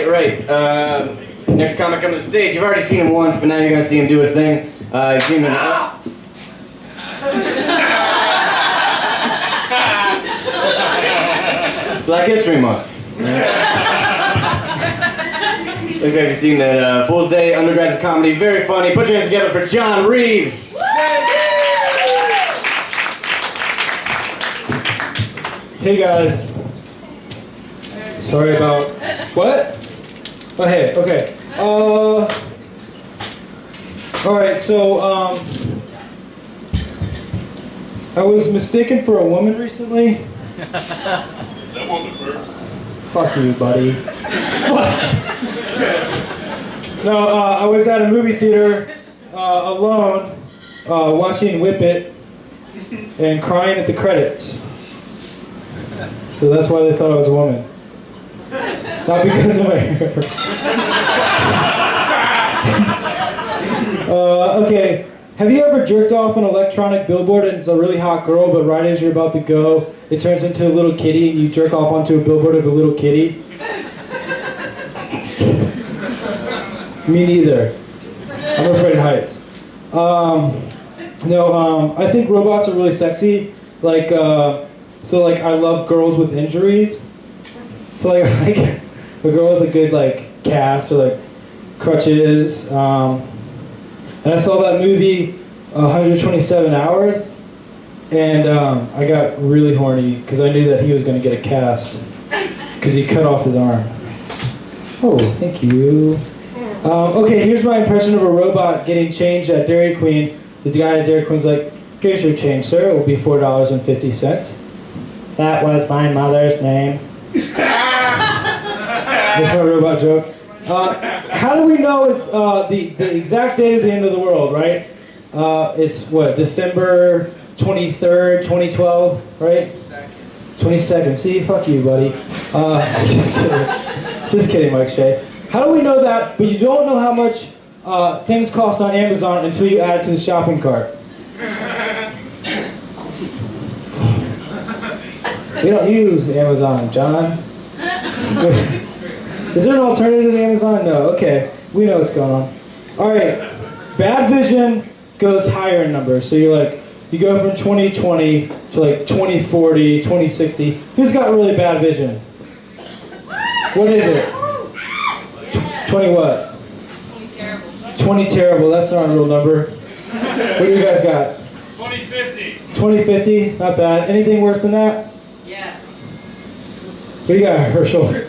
right. Next comic coming to the stage. You've already seen him once, but now you're going to see him do his thing. You've seen him Black History Month. Looks like you've seen that Fool's Day, Undergraduate Comedy, very funny. Put your hands together for John Reaves. Hey guys. Sorry about... What? Oh, hey, okay. Alright, so, I was mistaken for a woman recently. Is that woman first? Fuck you, buddy. Fuck. No, I was at a movie theater, alone, watching Whip It, and crying at the credits. So that's why they thought I was a woman. Not because of my hair. Okay, have you ever jerked off an electronic billboard and it's a really hot girl, but right as you're about to go, it turns into a little kitty and you jerk off onto a billboard of a little kitty? Me neither. I'm afraid of heights. I think robots are really sexy. Like, I love girls with injuries. So like a girl with a good like cast or like crutches. And I saw that movie 127 Hours, and I got really horny because I knew that he was going to get a cast because he cut off his arm. Oh, thank you. Okay, here's my impression of a robot getting change at Dairy Queen. The guy at Dairy Queen's like, "Here's your change, sir. It will be $4.50. That was my mother's name. That's my robot joke. How do we know it's the exact date of the end of the world, right? It's what, December 23rd, 2012, right? 22nd. See, fuck you, buddy. Just kidding. Just kidding, Mike Shea. How do we know that, but you don't know how much things cost on Amazon until you add it to the shopping cart? We don't use Amazon, John. Is there an alternative to Amazon? No, okay. We know what's going on. Alright, bad vision goes higher in numbers. So you're like, you go from 20/20 to like 20/40, 20/60. Who's got really bad vision? What is it? 20 what? 20 terrible. 20 terrible, that's not a real number. What do you guys got? 2050. 20/50, not bad. Anything worse than that? Yeah. What do you got, Herschel? It's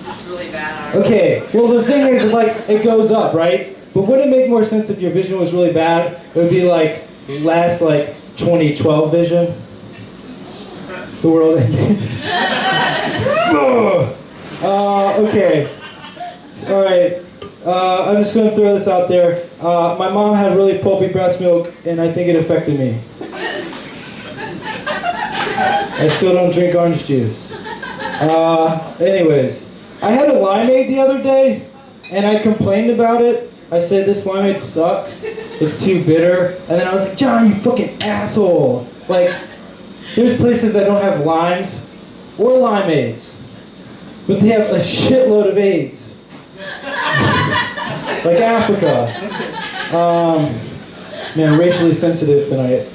just really bad. Okay, well the thing is like, it goes up, right? But wouldn't it make more sense if your vision was really bad? It would be like less like 2012 vision. The world ended. Okay. Alright. I'm just going to throw this out there. My mom had really pulpy breast milk, and I think it affected me. I still don't drink orange juice. Anyways, I had a limeade the other day, and I complained about it. I said, this limeade sucks. It's too bitter. And then I was like, John, you fucking asshole. Like, there's places that don't have limes or limeades, but they have a shitload of AIDS. Like Africa. Man, racially sensitive tonight.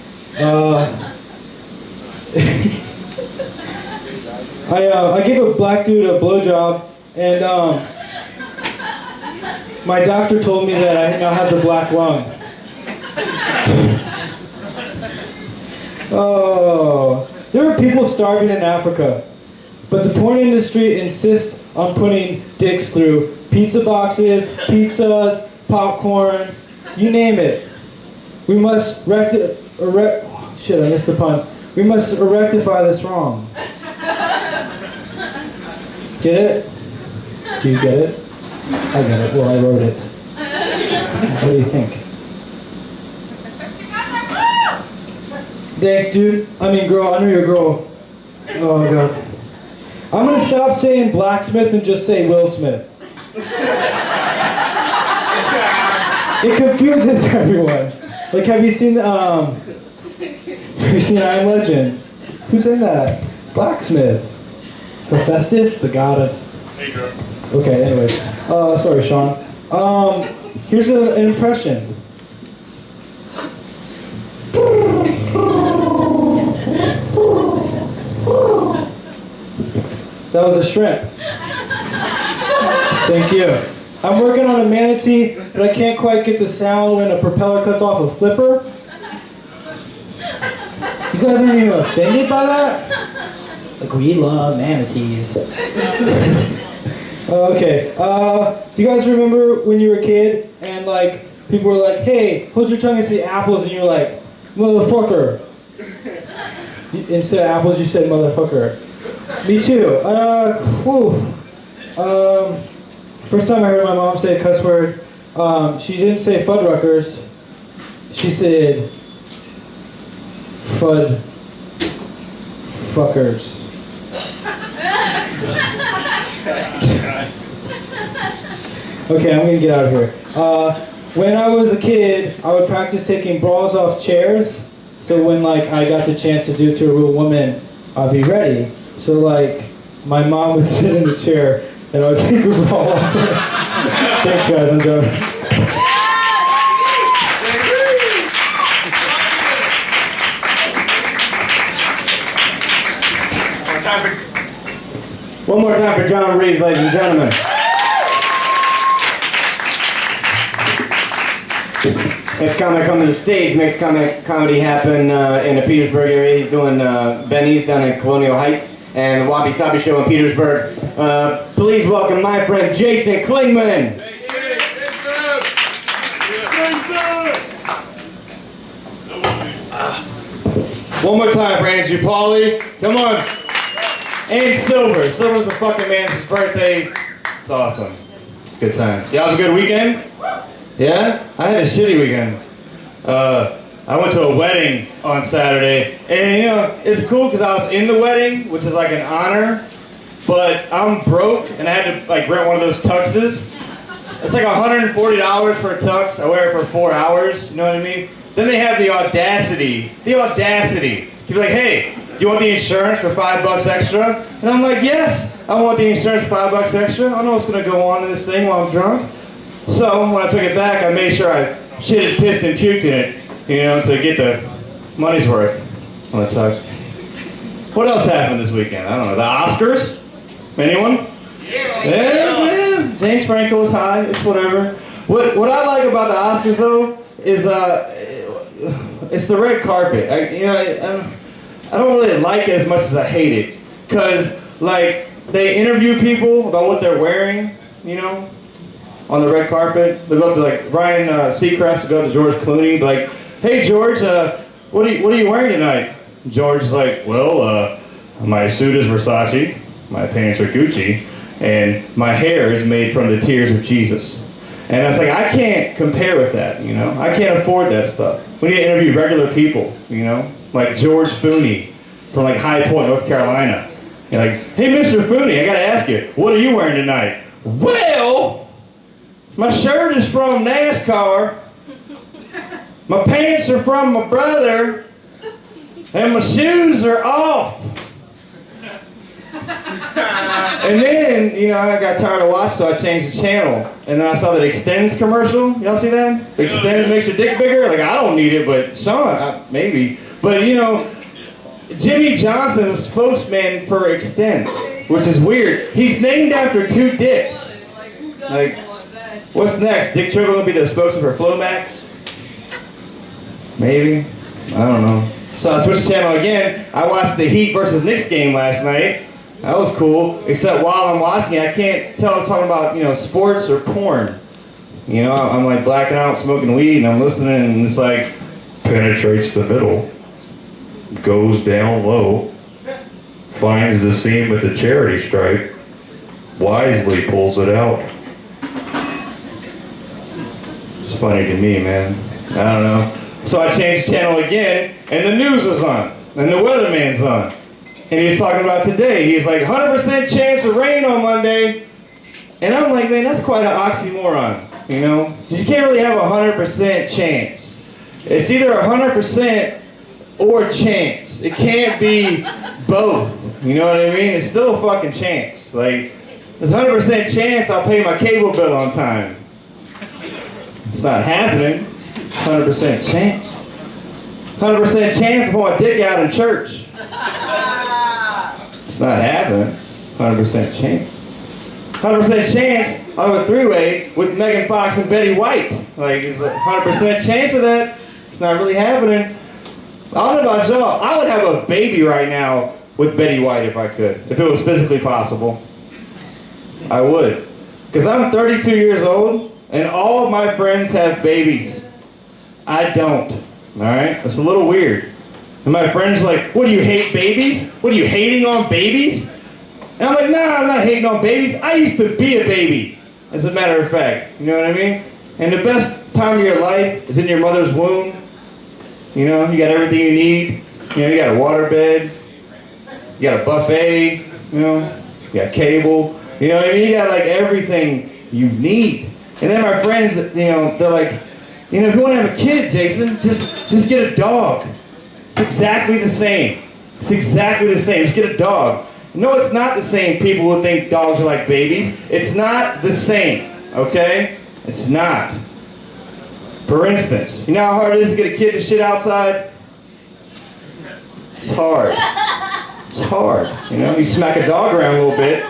I gave a black dude a blowjob, and my doctor told me that I now have the black lung. Oh, there are people starving in Africa, but the porn industry insists on putting dicks through pizza boxes, pizzas, popcorn, you name it. We must shit, I missed the pun. We must rectify this wrong. Get it? Do you get it? I get it. Well, I wrote it. What do you think? Thanks, dude. I mean, girl. I know you're a girl. Oh, God. I'm going to stop saying blacksmith and just say Will Smith. It confuses everyone. Like, have you seen I Am Legend? Who's in that? Blacksmith. Hephaestus, the god of Hey, girl. Okay, anyway. Sorry, Sean. Here's an impression. That was a shrimp. Thank you. I'm working on a manatee, but I can't quite get the sound when a propeller cuts off a flipper. You guys aren't even offended by that? Like, we love manatees. Okay. Do you guys remember when you were a kid and like people were like, "Hey, hold your tongue and say apples," and you were like, "Motherfucker." Instead of apples, you said motherfucker. Me too. First time I heard my mom say a cuss word, she didn't say Fuddruckers. She said Fud fuckers. Okay, I'm gonna get out of here. When I was a kid, I would practice taking bras off chairs. So when like I got the chance to do it to a real woman, I'd be ready. So like my mom would sit in the chair and I would take her bra off. Thanks guys, I'm done. One more time for John Reaves, ladies and gentlemen. Next comic come to the stage, makes comedy happen in the Petersburg area. He's doing Benny's down in Colonial Heights and the Wabi Sabi show in Petersburg. Please welcome my friend Jason Klingman. One more time for Andrew Pauley. Come on. And Silver. Silver's the fucking man's birthday. It's awesome. Good time. Y'all have a good weekend? Yeah? I had a shitty weekend. I went to a wedding on Saturday, and you know, it's cool because I was in the wedding, which is like an honor, but I'm broke, and I had to like rent one of those tuxes. It's like $140 for a tux. I wear it for 4 hours, you know what I mean? Then they have the audacity to be like, hey, do you want the insurance for $5 extra? And I'm like, yes, I want the insurance for $5 extra. I don't know what's gonna go on in this thing while I'm drunk. So when I took it back, I made sure I shitted, pissed, and puked in it, you know, to get the money's worth on the tux. What else happened this weekend? I don't know. The Oscars? Anyone? Yeah. James Franco was high. It's whatever. What I like about the Oscars though is it's the red carpet. I don't really like it as much as I hate it, cause like they interview people about what they're wearing, you know. On the red carpet, they go up to like Ryan Seacrest, go up to George Clooney, be like, "Hey George, what are you wearing tonight?" George's like, "Well, my suit is Versace, my pants are Gucci, and my hair is made from the tears of Jesus." And I was like, I can't compare with that, you know. I can't afford that stuff. We need to interview regular people, you know, like George Fooney from like High Point, North Carolina. You're like, "Hey, Mr. Fooney, I gotta ask you, what are you wearing tonight?" "Well, my shirt is from NASCAR, my pants are from my brother, and my shoes are off." And then, you know, I got tired of watching, so I changed the channel. And then I saw that Extends commercial. Y'all see that? Extends makes your dick bigger? Like, I don't need it, but Sean, maybe. But, you know, Jimmy Johnson is a spokesman for Extends, which is weird. He's named after 2 dicks. Like, what's next? Dick Triple gonna be the spokesman for Flomax? Maybe. I don't know. So I switched the channel again. I watched the Heat versus Knicks game last night. That was cool. Except while I'm watching it, I can't tell if I'm talking about, you know, sports or porn. You know, I'm like blacking out, smoking weed, and I'm listening, and it's like, penetrates the middle, goes down low, finds the seam with the charity stripe, wisely pulls it out. It's funny to me, man. I don't know. So I changed the channel again, and the news was on, and the weatherman's on. And he was talking about today. He's like, 100% chance of rain on Monday. And I'm like, man, that's quite an oxymoron, you know? You can't really have a 100% chance. It's either 100% or chance. It can't be both. You know what I mean? It's still a fucking chance. Like, there's a 100% chance I'll pay my cable bill on time. It's not happening. 100% chance. 100% chance I'll pull my dick out in church. It's not happening. 100% chance. 100% chance I'll have a three-way with Megan Fox and Betty White. Like, it's a 100% chance of that. It's not really happening. I don't know about y'all. I would have a baby right now with Betty White if I could. If it was physically possible. I would. Because I'm 32 years old, and all of my friends have babies. I don't. Alright? It's a little weird. And my friends are like, what, do you hate babies? What, are you hating on babies? And I'm like, nah, I'm not hating on babies. I used to be a baby, as a matter of fact. You know what I mean? And the best time of your life is in your mother's womb. You know, you got everything you need. You know, you got a waterbed. You got a buffet. You know, you got cable. You know what I mean? You got like everything you need. And then my friends, you know, they're like, you know, if you want to have a kid, Jason, just get a dog. It's exactly the same. It's exactly the same. Just get a dog. No, it's not the same. People who think dogs are like babies. It's not the same, okay? It's not. For instance, you know how hard it is to get a kid to shit outside? It's hard. It's hard. You know, you smack a dog around a little bit,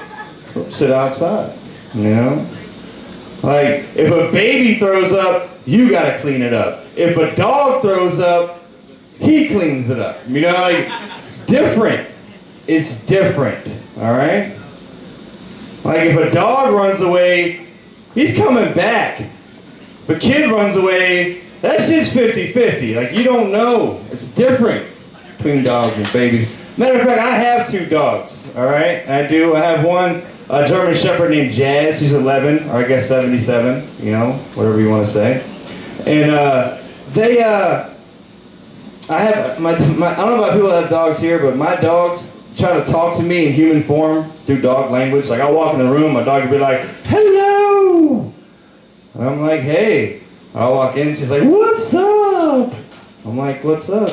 sit outside. You know? Like, if a baby throws up, you gotta clean it up. If a dog throws up, he cleans it up. You know, like, different. It's different, all right? Like, if a dog runs away, he's coming back. If a kid runs away, that shit's 50-50. Like, you don't know. It's different between dogs and babies. Matter of fact, I have 2 dogs, all right? I do. I have one, a German Shepherd named Jazz. She's 11, or I guess 77, you know, whatever you want to say. And I have, I don't know about people that have dogs here, but my dogs try to talk to me in human form through dog language. Like, I'll walk in the room, my dog will be like, hello! And I'm like, hey. I'll walk in, she's like, what's up? I'm like, what's up?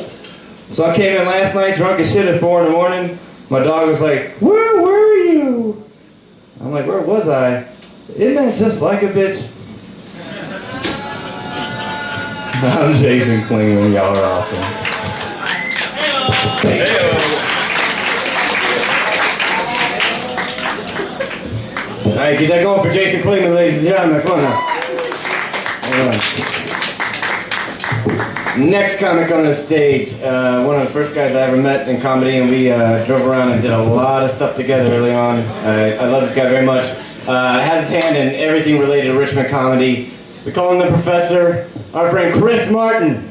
So I came in last night, drunk as shit at 4 in the morning. My dog was like, where were you? I'm like, where was I? Isn't that just like a bitch? I'm Jason Klingman, y'all are awesome. All right, get that going for Jason Klingman, ladies and gentlemen. Come on now. Next comic on the stage, one of the first guys I ever met in comedy, and we drove around and did a lot of stuff together early on. I love this guy very much. Has his hand in everything related to Richmond comedy. We call him the Professor, our friend Chris Martin.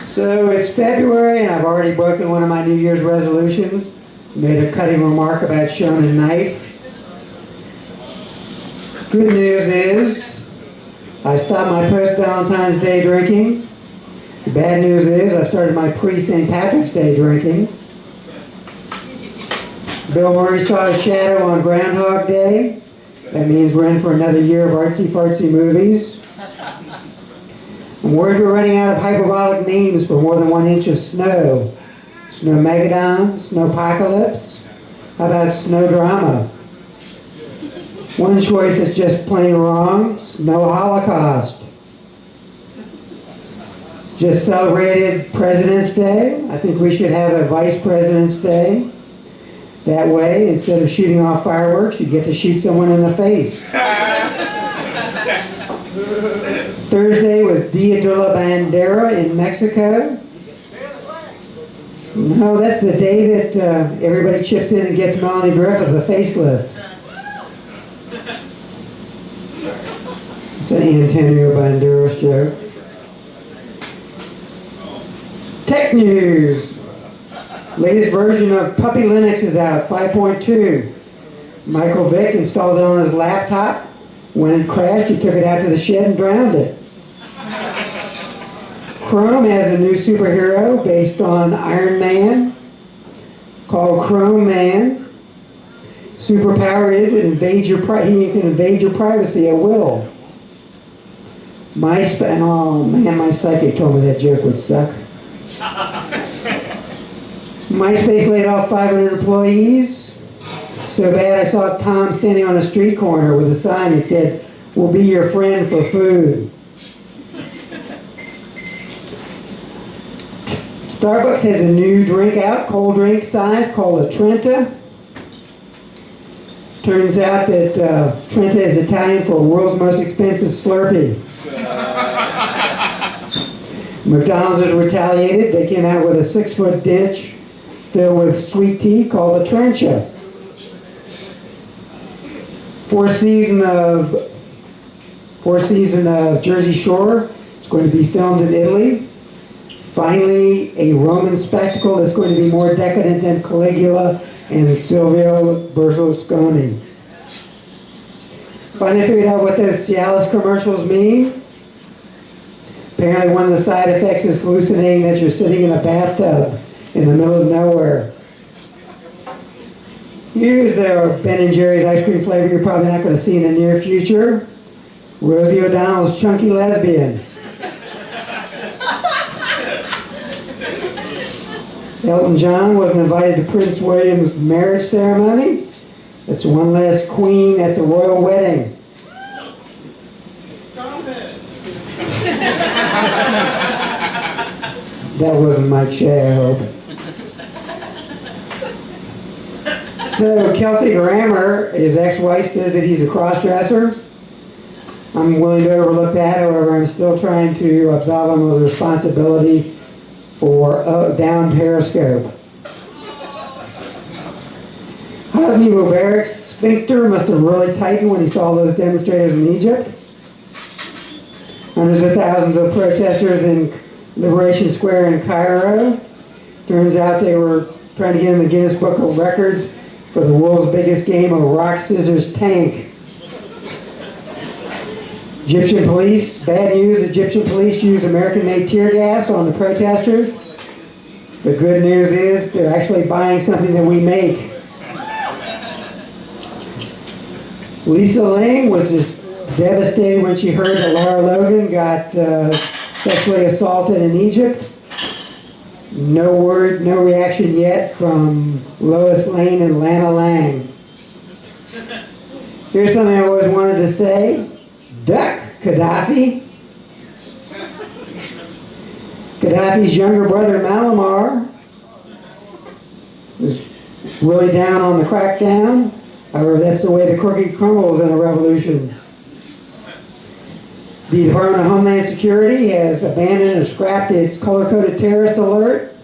So it's February and I've already broken one of my New Year's resolutions. Made a cutting remark about showing a knife. Good news is I stopped my post-Valentine's Day drinking. The bad news is I've started my pre-St. Patrick's Day drinking. Bill Murray saw his shadow on Groundhog Day. That means we're in for another year of artsy-fartsy movies. I'm worried we're running out of hyperbolic names for more than 1 inch of snow. Snowmegadon, Snowpocalypse. How about Snowdrama? One choice is just plain wrong, Snow Holocaust. Just celebrated President's Day. I think we should have a Vice President's Day. That way, instead of shooting off fireworks, you get to shoot someone in the face. Thursday was Dia de la Bandera in Mexico. No, that's the day that everybody chips in and gets Melanie Griffith a facelift. It's an Antonio Banderas joke. Tech news. Latest version of Puppy Linux is out, 5.2. Michael Vick installed it on his laptop. When it crashed, he took it out to the shed and drowned it. Chrome has a new superhero based on Iron Man called Chrome Man. Superpower is he can invade your privacy at will. Oh man, my psychic told me that joke would suck. MySpace laid off 500 employees. So bad I saw Tom standing on a street corner with a sign that said, "We'll be your friend for food." Starbucks has a new drink out, cold drink size, called a Trenta. Turns out that Trenta is Italian for world's most expensive Slurpee. McDonald's has retaliated. They came out with a 6-foot dish filled with sweet tea called a Trencha. Fourth season of Jersey Shore is going to be filmed in Italy. Finally, a Roman spectacle that's going to be more decadent than Caligula and Silvio Berlusconi. Finally figured out what those Cialis commercials mean. Apparently one of the side effects is hallucinating that you're sitting in a bathtub in the middle of nowhere. Here's our Ben & Jerry's ice cream flavor you're probably not going to see in the near future. Rosie O'Donnell's Chunky Lesbian. Elton John wasn't invited to Prince William's marriage ceremony. That's one less queen at the royal wedding. That wasn't Mike Shea, I hope. So Kelsey Grammer, his ex-wife, says that he's a cross-dresser. I'm willing to overlook that, however, I'm still trying to absolve him of the responsibility for down Periscope. Hosni Mubarak's sphincter must have really tightened when he saw those demonstrators in Egypt. Hundreds of thousands of protesters in Liberation Square in Cairo. Turns out they were trying to get in the Guinness Book of Records for the world's biggest game of rock, scissors, tank. Egyptian police, bad news, Egyptian police used American-made tear gas on the protesters. The good news is they're actually buying something that we make. Lisa Ling was just devastated when she heard that Laura Logan got sexually assaulted in Egypt. No word, no reaction yet from Lois Lane and Lana Lang. Here's something I always wanted to say. Duck Gaddafi. Gaddafi's younger brother Malamar was really down on the crackdown. However, that's the way the cookie crumbles in a revolution. The Department of Homeland Security has abandoned or scrapped its color-coded terrorist alert.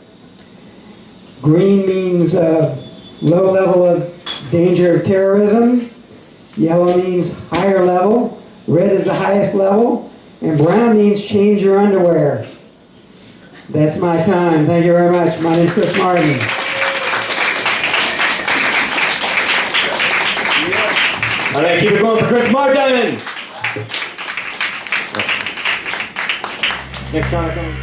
Green means low level of danger of terrorism. Yellow means higher level. Red is the highest level. And brown means change your underwear. That's my time. Thank you very much. My name is Chris Martin. All right, keep it going for Chris Martin. Next time, come.